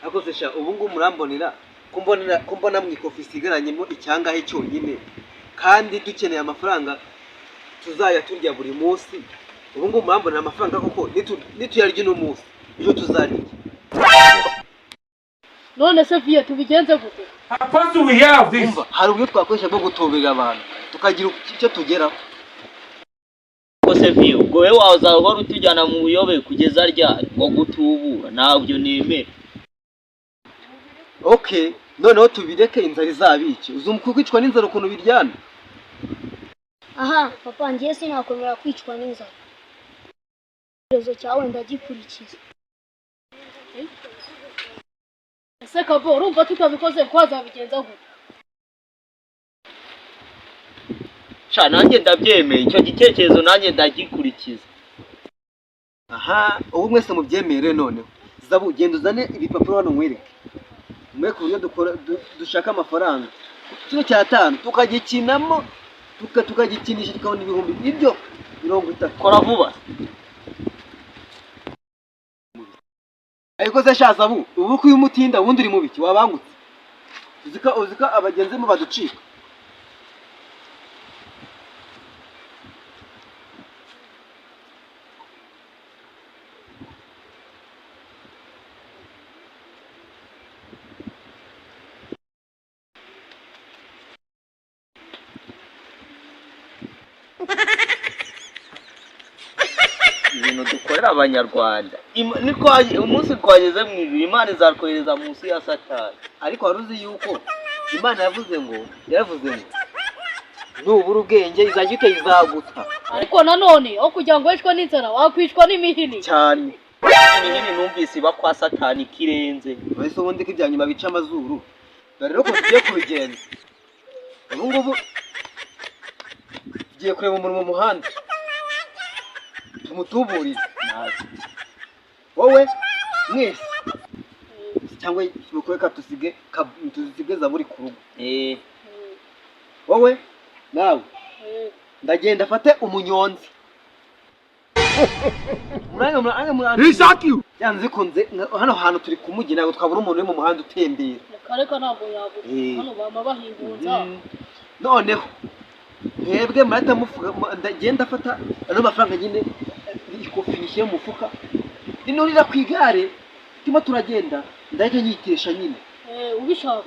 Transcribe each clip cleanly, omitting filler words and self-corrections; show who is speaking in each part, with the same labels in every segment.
Speaker 1: akoze sha ubu ngo murambonera kumbona mwikofisi igaranyemo icyangahe cyonyine kandi dukeneye amafaranga tuzaya turya buri munsi. Ubu ngo murambonera amafaranga koko nituyarya no munsi ejo tuzarya.
Speaker 2: None se viye tubigenze gute?
Speaker 3: How do we have this?
Speaker 1: Hari uburyo twakoresha bwo gutobera abantu tukagira icyo tugeraho.
Speaker 4: Kose viye ubwo wewe wazahora utujyana mu buyobe kugeza ryari ngo gutubura ntabyo nemera.
Speaker 1: Okay, noneho tubireke inzara izabice. Uzumva kwicwa n'inzara ukuntu biryana.
Speaker 5: Aha, papa ngiye sinakomera kwicwa n'inzara. Ikibazo cyawe ndagikurikiza.
Speaker 2: Ese kabo urumva tutabikoze kwazabigenza gute?
Speaker 4: Sha nanjye ndabyemeye icyo gitekerezo nanjye ndagikurikiza.
Speaker 1: Aha, ubu mwese mubyemere noneho. Zabu genda uzane ibipapuro hano nkwereke. Mwe ku buryo dushaka amafaranga. Kino cya 5 tukagikinamo tukagikinisha tukabona ibihumbi ibyo 30.
Speaker 4: Kora vuba.
Speaker 1: Ariko se shaza ubu ko uyu mutinda wundi uri mubiki wabangutse. Uzika abagenzemo baducika.
Speaker 4: Ibintu dukorera abanyarwanda niko umunsi twageze mu ijuru Imana izatwohereza munsi ya Satani.
Speaker 1: Ariko waruzi yuko Imana yavuze ngo nubura ubwenge izajya itayizaguta.
Speaker 2: Ariko nanone aho kugira ngo wicwe n'inzara wakwicwa n'imihini
Speaker 1: cyane.
Speaker 4: Imihini numvise iba kwa Satani kirenze.
Speaker 1: Wese ubundi ko ibyanyuma bica amazuru. Dore rero ko tugiye kubigenza. Ubu ngubu tugiye kureba umuntu mu muhanda. Tumutuburire nazi. Wowe mwese cyangwa mukoreka tusige Zaburi ku rugo. Wowe nawe ndagenda fate umunyonzi.
Speaker 3: Isaki
Speaker 1: yanze kunze hano hantu turi kumugina ngo twabura umuntu uri mu muhanda utembera.
Speaker 2: Kareka ntabwo yabuze hano bama bahingurza.
Speaker 1: Noneho mwebwe murata mufuga ndagenda fata ano mafaranga nyine ikofishe mufuka ninurira kwigare timo turagenda ndahita nyitesha nyine
Speaker 2: ubishaka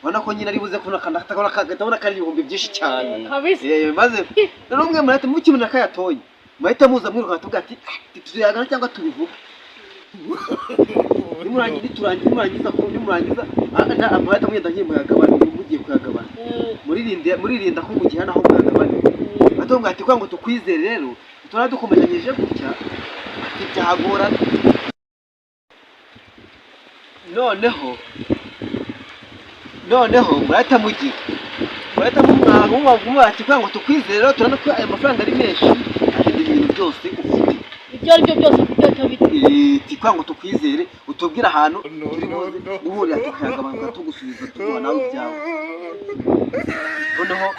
Speaker 1: wana ko nyine ari buze kubona kandatakora kagatabona kari ibihumbi byinshi cyane
Speaker 2: kabisa
Speaker 1: maze rero mwe murata mukimuna kayatoye mahita muza mwiruka tuvuga ati tuziyagana cyangwa tubivuga nimurangiza amahita mwenda ngiye muyagabana mugiye kuyagabana muririnda ko mugiye hano aho muyagabana atonga ati kwa ngo tukwizere rero tuna dukomeranyeje gutya byagora. Noneho murata mugira murata mumwaho ati kwa ngo tukwizere rero turana ko aya mafaranga ari menshi afite ibintu byose ufite
Speaker 2: ibyo ari byo byose ufite
Speaker 1: ati kwa ngo tukwizere utubwira ahantu turi buze guhurira tukayagabana tugusubiza tuguha nawe ibyawe. Noneho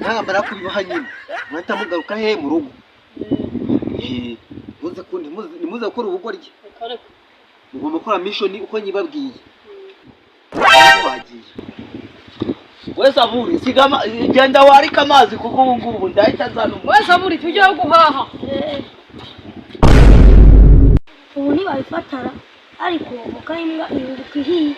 Speaker 1: ntabara kubibaha nyine murata mugaruka he mu rugo. Muze kundi muze gukora ubugoryi. Mugomba gukora mission uko nyibabwiye. Wagiye.
Speaker 4: Wese Zaburi sigama genda warika amazi kuko ubu ngubu ndahita nzana.
Speaker 2: Wese Zaburi tujye guhaha.
Speaker 5: Ubu ni babifatara ariko mukayimbwa irunguka ihiye.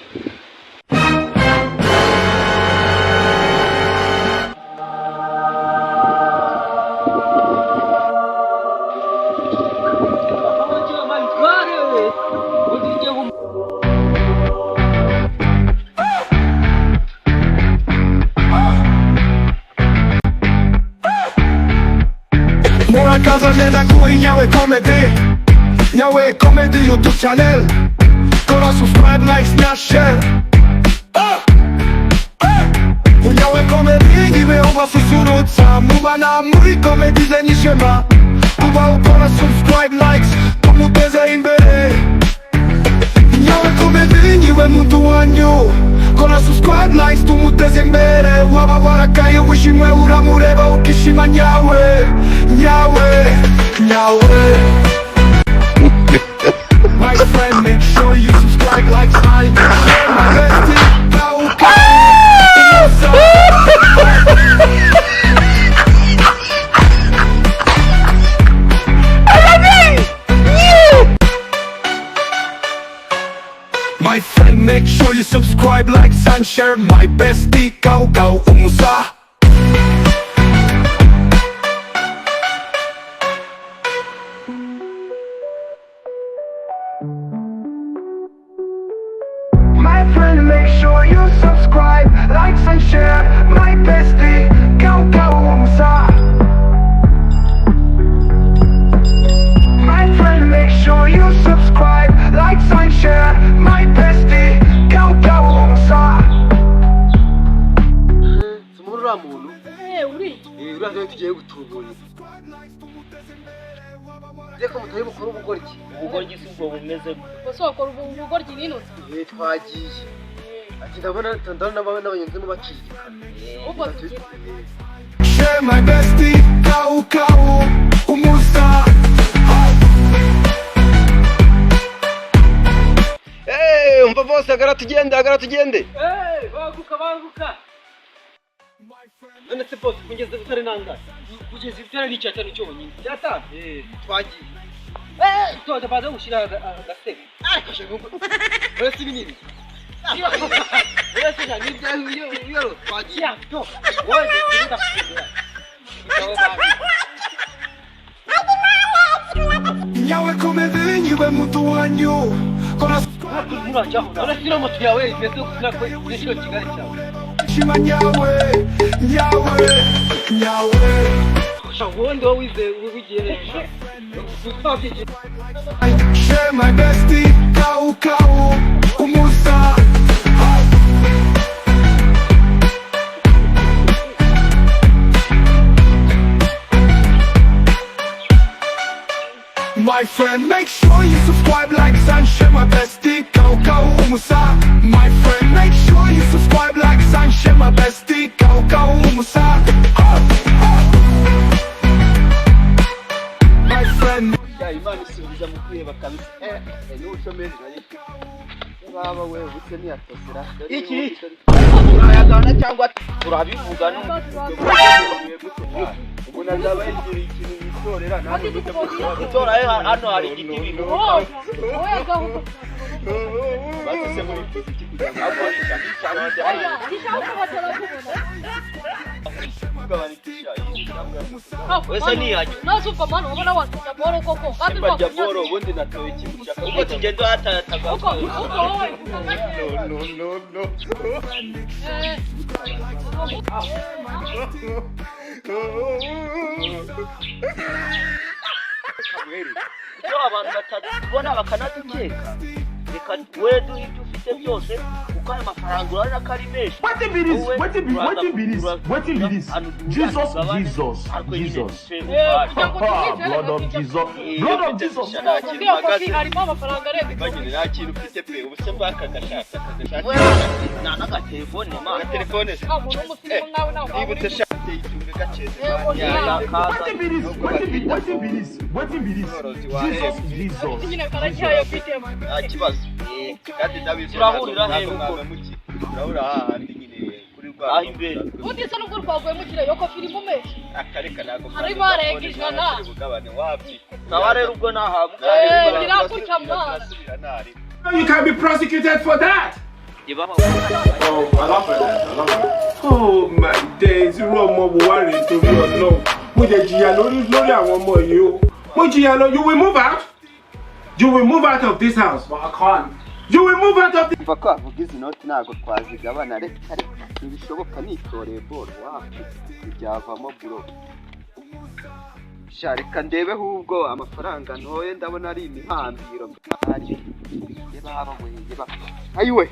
Speaker 3: Mora casa nella cui nyawe comedy YouTube channel. Kora subscribe, like, smash, share. Nyawe comedy niwe oba susurutsa mubana muri comedy zenishema. Kuba ukora subscribe, likes tumuteze imbere. Nyawe comedy niwe muntu wanyu. Kora subscribe, likes tumuteze imbere. Waba warakaye wishimwe uramureba ukishima nyawe my friend. make sure you subscribe, like, and share. My bestie, umugabo, umusa. My friend, make sure you subscribe, like, and share. My bestie, umugabo, umusa. My friend, make sure you subscribe, like, and share. My bestie, umugabo, umusa.
Speaker 1: Sumurura muntu.
Speaker 2: uri.
Speaker 1: Uriya niwe tugiye gutubura. Reka mutari bukuru ubugoryi.
Speaker 4: ubugoryi si ubwo bumeze
Speaker 2: Bose wakora ubugoryi n'intoki.
Speaker 1: Twagiye. Ati ndabona n'abanyonzi mu bakirikana.
Speaker 2: Ubwo tugiye.
Speaker 3: Share my bestie, umugabo, umusa.
Speaker 1: Umva bose agara tugende.
Speaker 2: Banguka.
Speaker 1: None se bose kugeza bitare nangahe? Kugeza bitare ni cyatanu cyonyine. Cyatanu? Twagiye. Tuza baza gushira agaseke. Kashe ngo. Bose binini. Bose cyane ibyo twagiye. To. Wowe ndita kugira.
Speaker 3: Nyawe come veniva mutu wanyu. Kona
Speaker 1: murajaho. None sira moto yawe imeze gukira ko n'ishyo kigari cyawe.
Speaker 3: shima nyawe.
Speaker 1: Shawondo wize wigiye.
Speaker 3: Share my bestie, umugabo, umusa. My friend, make sure you subscribe, like, and share. My bestie, umugabo, umusa. My friend, make sure you subscribe, like, and share. My bestie, umugabo, umusa. My friend.
Speaker 1: Ya Imana isubiza mu kwiheba kabisa. N'ubushomeri nari. Baba wewe buse niyatosera. Iki? Urayagana cyangwa urabivuga umuntu azaba yigira ikintu yitorera ntabwo
Speaker 4: itora hano hari igiti bintu
Speaker 1: basise muri fiziki kugira ngo abarisha cyane
Speaker 4: wese niyajya
Speaker 2: Nasupa mano ubona wasinya boro koko. Kandi
Speaker 1: bajya boro ubundi natoye ikintu cyaka
Speaker 4: ubwo tugenda hatataga
Speaker 2: uko wowe.
Speaker 1: no
Speaker 4: icyo abantu batabona bakanadukeka reka we duhe ibyo ufite byose kuko aya mafaranga urabona ko ari menshi.
Speaker 6: Wetin be this? Jesus. Blood of Jesus.
Speaker 2: Ngiye kofi harimo amafaranga arenga.
Speaker 1: bagire nta kintu ufite pe ubuse mbaka gashaka
Speaker 4: na n'agatelefone ma
Speaker 1: telefone se
Speaker 2: Umuntu w'umusirimu nawe
Speaker 1: nibutse shate itunge gaceze
Speaker 6: Wetin be this? Jesus.
Speaker 2: nyine karajyayo kwitema.
Speaker 1: nta kibazo kandi ndabizi
Speaker 4: turahurira he uko
Speaker 1: turahura hahandi nyine kuri rwa
Speaker 4: aho imbere
Speaker 2: Undi se nubwo rwaguye mu kirere yoko filimo menshi.
Speaker 1: akareka nago
Speaker 2: Hari barenga ijana.
Speaker 1: bugabane wapi
Speaker 4: nawe rero ubwo nahabwa
Speaker 2: Birakurya mwana.
Speaker 1: nasubira nari
Speaker 6: You can be prosecuted for that.
Speaker 4: ibaho
Speaker 6: Oh, I love that. Oh my days, irú ọmọ wo wá rèé torí Ọlọ́run. Mo jẹ jìyà lórí àwọn ọmọ yìí o. Mo jìyà lọ. You will move out. You will move out of this house. But I can't. You will move out of this.
Speaker 1: Iva ko avuga izi noti ntago twazigabana reka ntibishoboka nitoreye boro wapi byavamo buro reka ndebeho ubwo amafaranga ntoye ndabona ari imihambiro ari yeba ayiwe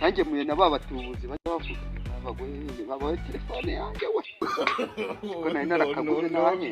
Speaker 1: nanjye muye na babatubuzi bajya bavuga babaye telefone yanjye we ko nari narakaguze nanjye